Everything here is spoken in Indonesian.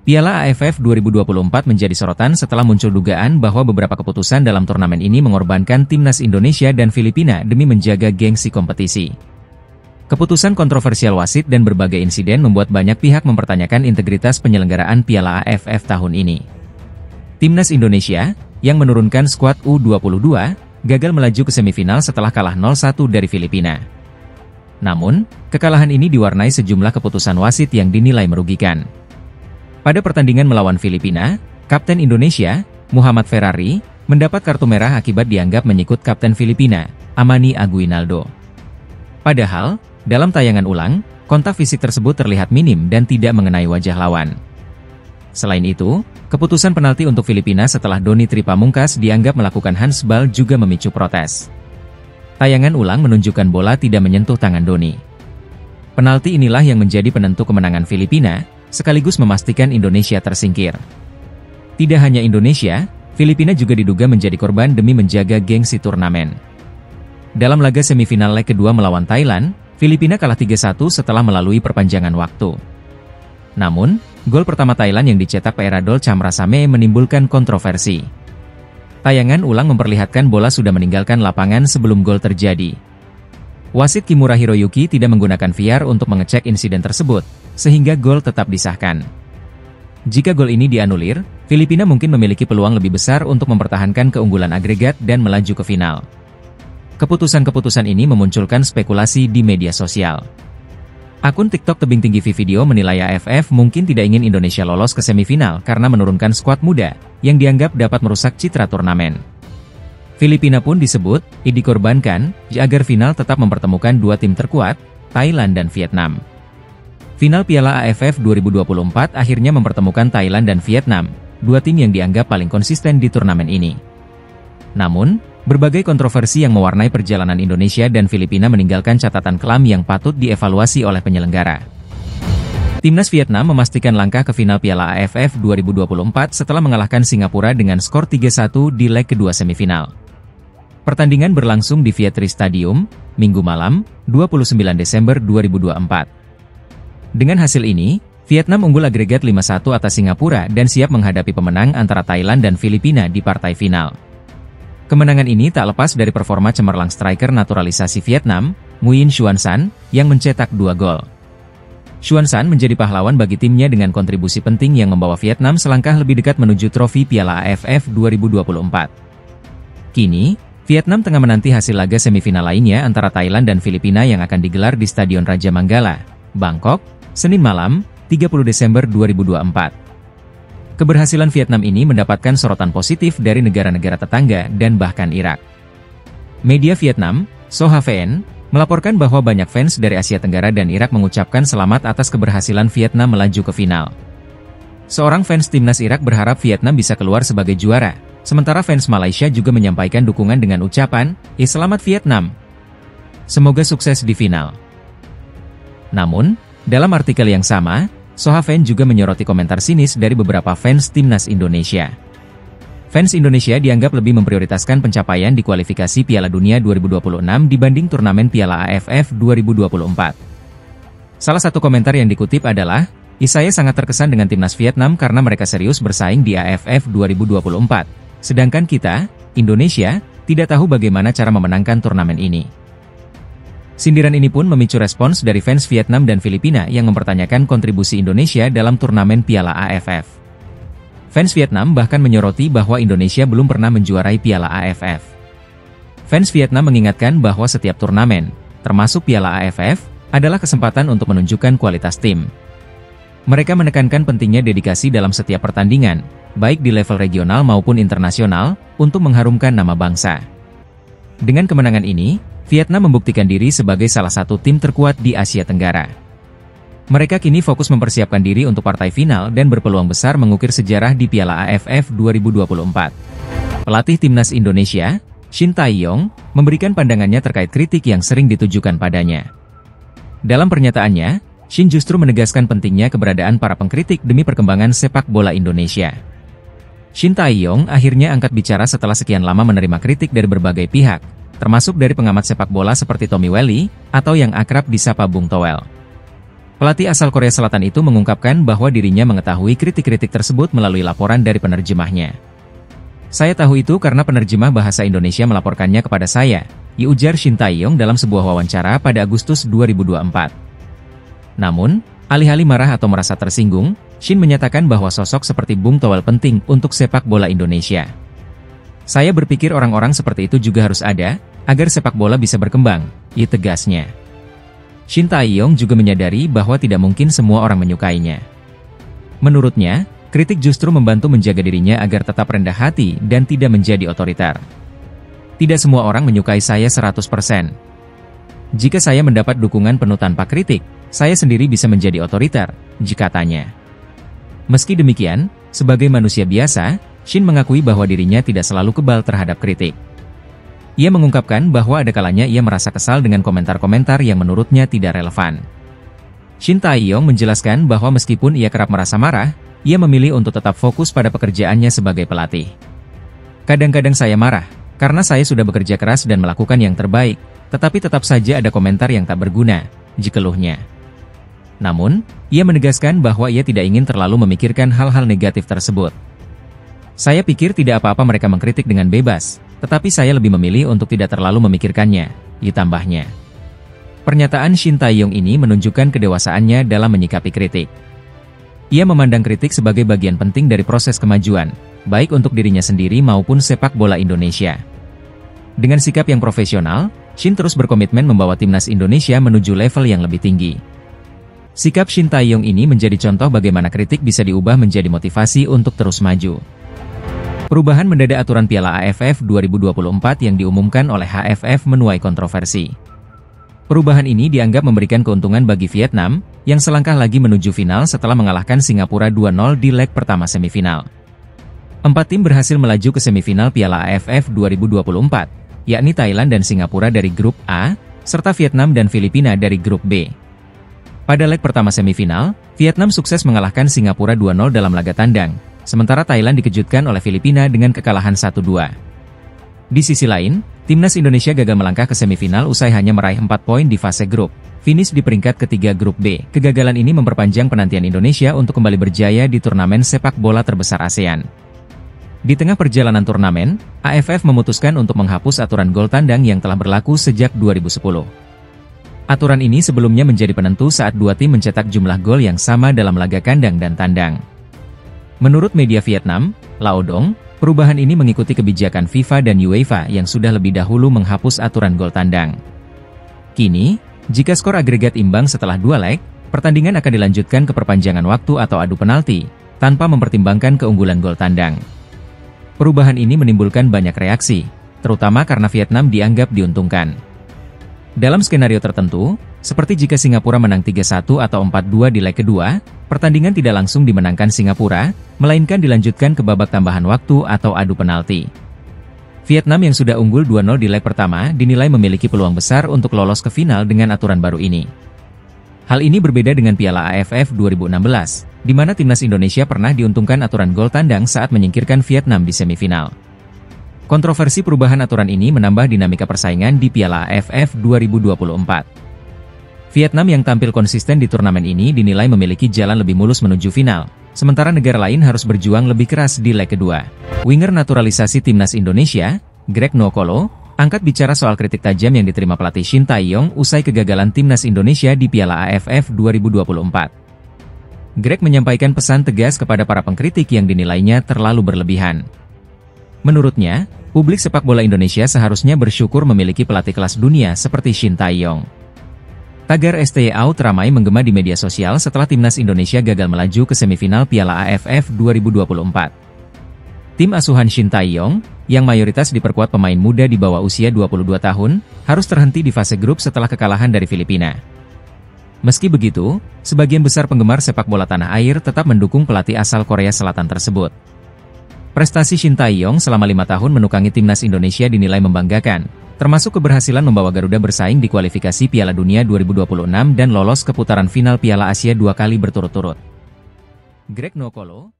Piala AFF 2024 menjadi sorotan setelah muncul dugaan bahwa beberapa keputusan dalam turnamen ini mengorbankan timnas Indonesia dan Filipina demi menjaga gengsi kompetisi. Keputusan kontroversial wasit dan berbagai insiden membuat banyak pihak mempertanyakan integritas penyelenggaraan Piala AFF tahun ini. Timnas Indonesia, yang menurunkan skuad U22, gagal melaju ke semifinal setelah kalah 0-1 dari Filipina. Namun, kekalahan ini diwarnai sejumlah keputusan wasit yang dinilai merugikan. Pada pertandingan melawan Filipina, Kapten Indonesia, Muhammad Ferrari, mendapat kartu merah akibat dianggap menyikut Kapten Filipina, Amani Aguinaldo. Padahal, dalam tayangan ulang, kontak fisik tersebut terlihat minim dan tidak mengenai wajah lawan. Selain itu, keputusan penalti untuk Filipina setelah Doni Tripamungkas dianggap melakukan handsball juga memicu protes. Tayangan ulang menunjukkan bola tidak menyentuh tangan Doni. Penalti inilah yang menjadi penentu kemenangan Filipina, sekaligus memastikan Indonesia tersingkir. Tidak hanya Indonesia, Filipina juga diduga menjadi korban demi menjaga gengsi turnamen. Dalam laga semifinal leg kedua melawan Thailand, Filipina kalah 3-1 setelah melalui perpanjangan waktu. Namun, gol pertama Thailand yang dicetak Peradol Chamrasame menimbulkan kontroversi. Tayangan ulang memperlihatkan bola sudah meninggalkan lapangan sebelum gol terjadi. Wasit Kimura Hiroyuki tidak menggunakan VAR untuk mengecek insiden tersebut, sehingga gol tetap disahkan. Jika gol ini dianulir, Filipina mungkin memiliki peluang lebih besar untuk mempertahankan keunggulan agregat dan melaju ke final. Keputusan-keputusan ini memunculkan spekulasi di media sosial. Akun TikTok Tebing Tinggi Video menilai AFF mungkin tidak ingin Indonesia lolos ke semifinal karena menurunkan skuad muda, yang dianggap dapat merusak citra turnamen. Filipina pun disebut dikorbankan agar final tetap mempertemukan dua tim terkuat, Thailand dan Vietnam. Final Piala AFF 2024 akhirnya mempertemukan Thailand dan Vietnam, dua tim yang dianggap paling konsisten di turnamen ini. Namun, berbagai kontroversi yang mewarnai perjalanan Indonesia dan Filipina meninggalkan catatan kelam yang patut dievaluasi oleh penyelenggara. Timnas Vietnam memastikan langkah ke final Piala AFF 2024 setelah mengalahkan Singapura dengan skor 3-1 di leg kedua semifinal. Pertandingan berlangsung di Vietri Stadium, Minggu malam, 29 Desember 2024. Dengan hasil ini, Vietnam unggul agregat 5-1 atas Singapura dan siap menghadapi pemenang antara Thailand dan Filipina di partai final. Kemenangan ini tak lepas dari performa cemerlang striker naturalisasi Vietnam, Nguyen Xuan San, yang mencetak 2 gol. Xuan San menjadi pahlawan bagi timnya dengan kontribusi penting yang membawa Vietnam selangkah lebih dekat menuju trofi Piala AFF 2024. Kini, Vietnam tengah menanti hasil laga semifinal lainnya antara Thailand dan Filipina yang akan digelar di Stadion Raja Manggala, Bangkok, Senin malam, 30 Desember 2024. Keberhasilan Vietnam ini mendapatkan sorotan positif dari negara-negara tetangga dan bahkan Irak. Media Vietnam, SOHVN, melaporkan bahwa banyak fans dari Asia Tenggara dan Irak mengucapkan selamat atas keberhasilan Vietnam melaju ke final. Seorang fans timnas Irak berharap Vietnam bisa keluar sebagai juara, sementara fans Malaysia juga menyampaikan dukungan dengan ucapan, "Selamat Vietnam. Semoga sukses di final." Namun, dalam artikel yang sama, SOHVN juga menyoroti komentar sinis dari beberapa fans timnas Indonesia. Fans Indonesia dianggap lebih memprioritaskan pencapaian di kualifikasi Piala Dunia 2026 dibanding turnamen Piala AFF 2024. Salah satu komentar yang dikutip adalah, "Saya sangat terkesan dengan timnas Vietnam karena mereka serius bersaing di AFF 2024. Sedangkan kita, Indonesia, tidak tahu bagaimana cara memenangkan turnamen ini." Sindiran ini pun memicu respons dari fans Vietnam dan Filipina yang mempertanyakan kontribusi Indonesia dalam turnamen Piala AFF. Fans Vietnam bahkan menyoroti bahwa Indonesia belum pernah menjuarai Piala AFF. Fans Vietnam mengingatkan bahwa setiap turnamen, termasuk Piala AFF, adalah kesempatan untuk menunjukkan kualitas tim. Mereka menekankan pentingnya dedikasi dalam setiap pertandingan, baik di level regional maupun internasional, untuk mengharumkan nama bangsa. Dengan kemenangan ini, Vietnam membuktikan diri sebagai salah satu tim terkuat di Asia Tenggara. Mereka kini fokus mempersiapkan diri untuk partai final dan berpeluang besar mengukir sejarah di Piala AFF 2024. Pelatih timnas Indonesia, Shin Tae-yong, memberikan pandangannya terkait kritik yang sering ditujukan padanya. Dalam pernyataannya, Shin justru menegaskan pentingnya keberadaan para pengkritik demi perkembangan sepak bola Indonesia. Shin Tae-yong akhirnya angkat bicara setelah sekian lama menerima kritik dari berbagai pihak, termasuk dari pengamat sepak bola seperti Tommy Welly, atau yang akrab disapa Bung Toel. Pelatih asal Korea Selatan itu mengungkapkan bahwa dirinya mengetahui kritik-kritik tersebut melalui laporan dari penerjemahnya. "Saya tahu itu karena penerjemah bahasa Indonesia melaporkannya kepada saya," ujar Shin Tae-yong dalam sebuah wawancara pada Agustus 2024. Namun, alih-alih marah atau merasa tersinggung, Shin menyatakan bahwa sosok seperti Bung Toel penting untuk sepak bola Indonesia. "Saya berpikir orang-orang seperti itu juga harus ada, agar sepak bola bisa berkembang," tegasnya. Shin Tae-yong juga menyadari bahwa tidak mungkin semua orang menyukainya. Menurutnya, kritik justru membantu menjaga dirinya agar tetap rendah hati dan tidak menjadi otoriter. "Tidak semua orang menyukai saya 100%. Jika saya mendapat dukungan penuh tanpa kritik, saya sendiri bisa menjadi otoriter," katanya. Meski demikian, sebagai manusia biasa, Shin mengakui bahwa dirinya tidak selalu kebal terhadap kritik. Ia mengungkapkan bahwa ada kalanya ia merasa kesal dengan komentar-komentar yang menurutnya tidak relevan. Shin Tae-yong menjelaskan bahwa meskipun ia kerap merasa marah, ia memilih untuk tetap fokus pada pekerjaannya sebagai pelatih. "Kadang-kadang saya marah, karena saya sudah bekerja keras dan melakukan yang terbaik, tetapi tetap saja ada komentar yang tak berguna," keluhnya. Namun, ia menegaskan bahwa ia tidak ingin terlalu memikirkan hal-hal negatif tersebut. "Saya pikir tidak apa-apa mereka mengkritik dengan bebas, tetapi saya lebih memilih untuk tidak terlalu memikirkannya," ditambahnya. Pernyataan Shin Tae-yong ini menunjukkan kedewasaannya dalam menyikapi kritik. Ia memandang kritik sebagai bagian penting dari proses kemajuan, baik untuk dirinya sendiri maupun sepak bola Indonesia. Dengan sikap yang profesional, Shin terus berkomitmen membawa timnas Indonesia menuju level yang lebih tinggi. Sikap Shin Tae-yong ini menjadi contoh bagaimana kritik bisa diubah menjadi motivasi untuk terus maju. Perubahan mendadak aturan Piala AFF 2024 yang diumumkan oleh HFF menuai kontroversi. Perubahan ini dianggap memberikan keuntungan bagi Vietnam, yang selangkah lagi menuju final setelah mengalahkan Singapura 2-0 di leg pertama semifinal. 4 tim berhasil melaju ke semifinal Piala AFF 2024, yakni Thailand dan Singapura dari grup A, serta Vietnam dan Filipina dari grup B. Pada leg pertama semifinal, Vietnam sukses mengalahkan Singapura 2-0 dalam laga tandang, sementara Thailand dikejutkan oleh Filipina dengan kekalahan 1-2. Di sisi lain, timnas Indonesia gagal melangkah ke semifinal usai hanya meraih 4 poin di fase grup, finish di peringkat ketiga grup B. Kegagalan ini memperpanjang penantian Indonesia untuk kembali berjaya di turnamen sepak bola terbesar ASEAN. Di tengah perjalanan turnamen, AFF memutuskan untuk menghapus aturan gol tandang yang telah berlaku sejak 2010. Aturan ini sebelumnya menjadi penentu saat dua tim mencetak jumlah gol yang sama dalam laga kandang dan tandang. Menurut media Vietnam, Lao Dong, perubahan ini mengikuti kebijakan FIFA dan UEFA yang sudah lebih dahulu menghapus aturan gol tandang. Kini, jika skor agregat imbang setelah 2 leg, pertandingan akan dilanjutkan ke perpanjangan waktu atau adu penalti, tanpa mempertimbangkan keunggulan gol tandang. Perubahan ini menimbulkan banyak reaksi, terutama karena Vietnam dianggap diuntungkan. Dalam skenario tertentu, seperti jika Singapura menang 3-1 atau 4-2 di leg kedua, pertandingan tidak langsung dimenangkan Singapura, melainkan dilanjutkan ke babak tambahan waktu atau adu penalti. Vietnam yang sudah unggul 2-0 di leg pertama dinilai memiliki peluang besar untuk lolos ke final dengan aturan baru ini. Hal ini berbeda dengan Piala AFF 2016, di mana timnas Indonesia pernah diuntungkan aturan gol tandang saat menyingkirkan Vietnam di semifinal. Kontroversi perubahan aturan ini menambah dinamika persaingan di Piala AFF 2024. Vietnam yang tampil konsisten di turnamen ini dinilai memiliki jalan lebih mulus menuju final, sementara negara lain harus berjuang lebih keras di leg kedua. Winger naturalisasi timnas Indonesia, Greg Nwokolo, angkat bicara soal kritik tajam yang diterima pelatih Shin Tae-yong usai kegagalan timnas Indonesia di Piala AFF 2024. Greg menyampaikan pesan tegas kepada para pengkritik yang dinilainya terlalu berlebihan. Menurutnya, publik sepak bola Indonesia seharusnya bersyukur memiliki pelatih kelas dunia seperti Shin Tae-yong. Tagar STY Out ramai menggema di media sosial setelah timnas Indonesia gagal melaju ke semifinal Piala AFF 2024. Tim asuhan Shin Tae-yong, yang mayoritas diperkuat pemain muda di bawah usia 22 tahun, harus terhenti di fase grup setelah kekalahan dari Filipina. Meski begitu, sebagian besar penggemar sepak bola tanah air tetap mendukung pelatih asal Korea Selatan tersebut. Prestasi Shin Tae-yong selama 5 tahun menukangi timnas Indonesia dinilai membanggakan, termasuk keberhasilan membawa Garuda bersaing di kualifikasi Piala Dunia 2026 dan lolos ke putaran final Piala Asia 2 kali berturut-turut. Greg Nwokolo